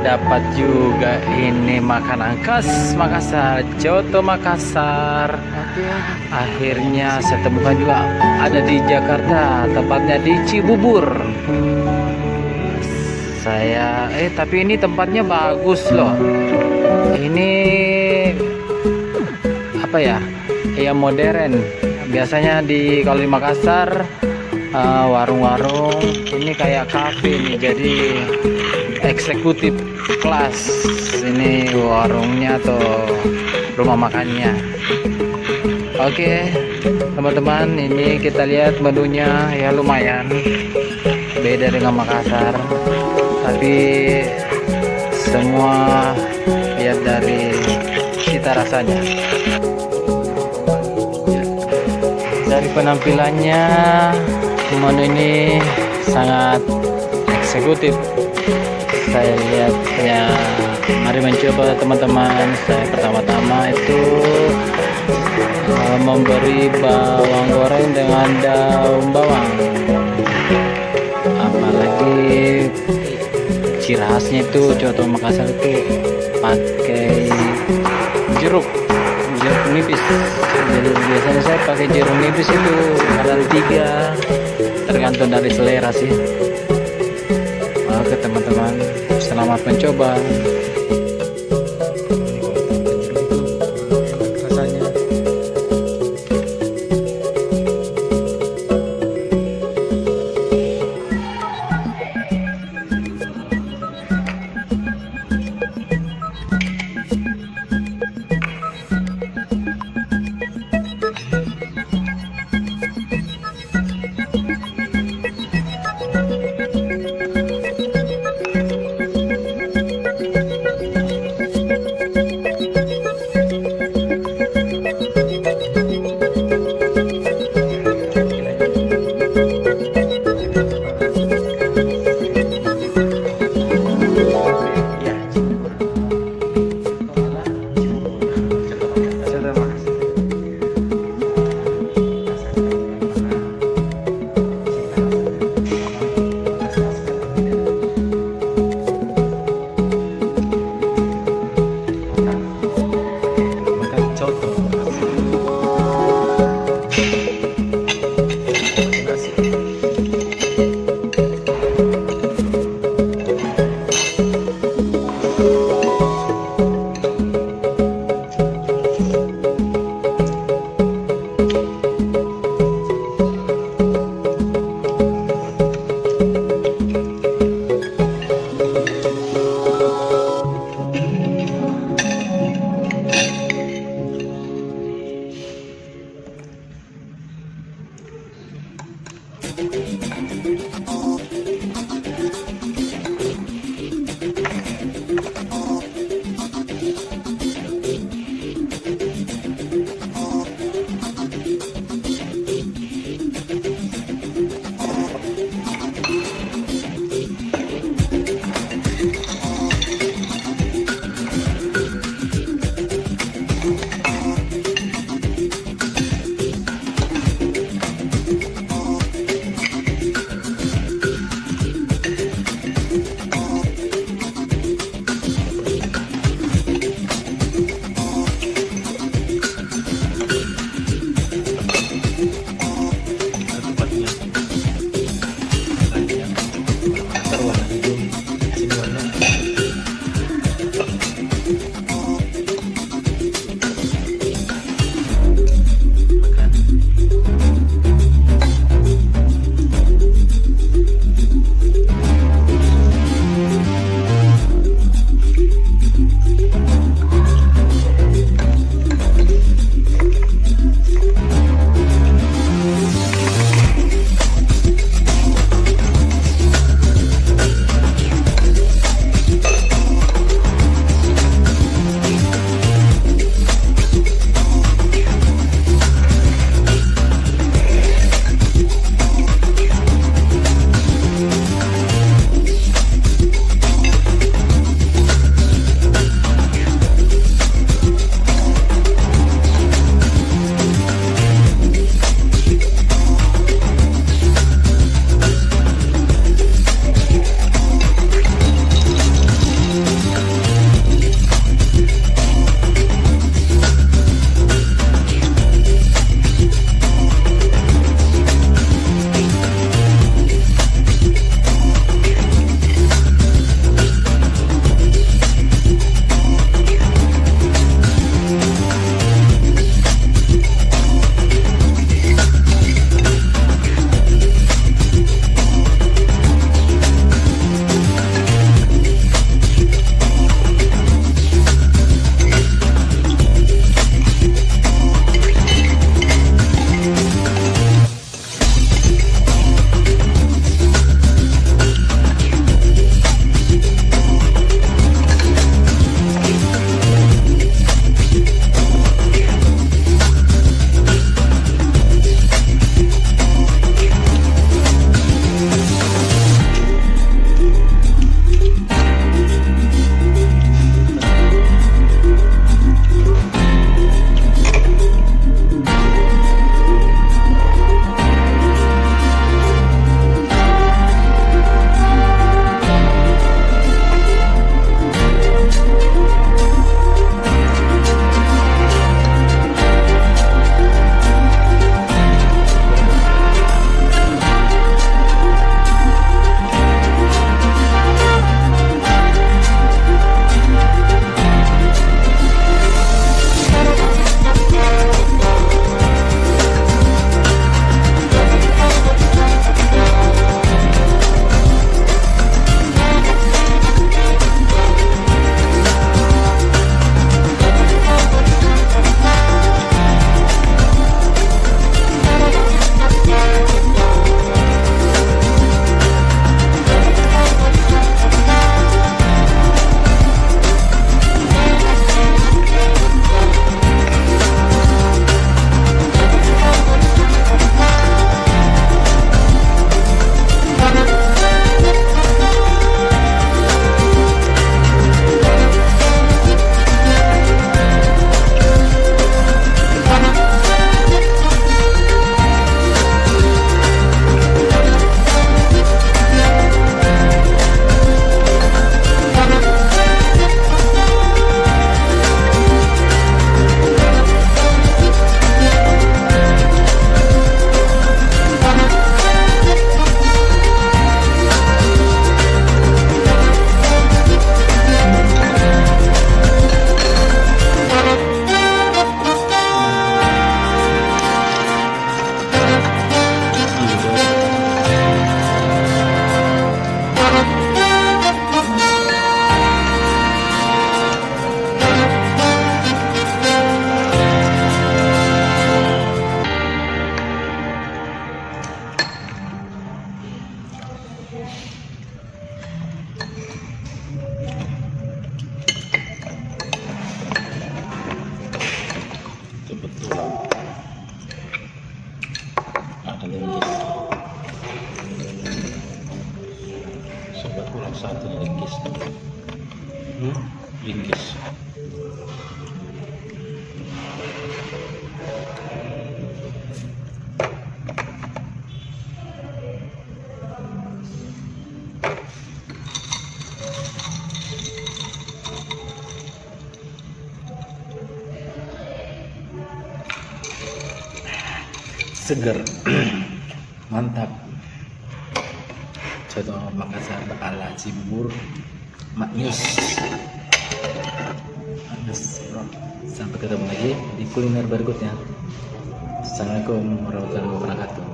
dapat juga ini makanan khas Makassar, coto Makassar. Akhirnya saya temukan juga ada di Jakarta, tepatnya di Cibubur. Tapi ini tempatnya bagus loh. Ini apa ya? Ya modern. Biasanya kalau di Makassar warung-warung ini kayak kafe nih, jadi eksekutif kelas ini warungnya atau rumah makannya. Oke teman-teman, ini kita lihat menunya, ya lumayan beda dengan Makassar, tapi semua lihat dari cita rasanya. Dari penampilannya, menu ini sangat eksekutif. Saya lihat ya, mari mencoba teman-teman. Saya pertama-tama itu memberi bawang goreng dengan daun bawang, apalagi ciri khasnya itu coto Makassar itu pakai jeruk nipis. Jadi biasanya saya pakai jeruk nipis itu ada 3, tergantung dari selera sih. Oke teman-teman, selamat mencoba. Rasanya linggis. Coba kurang satu linggis. Linggis. Seger. Mantap. Coto Makassar ala Cibubur. Maknyus. Bro. Sampai ketemu lagi di kuliner berikutnya. Assalamualaikum warahmatullahi wabarakatuh.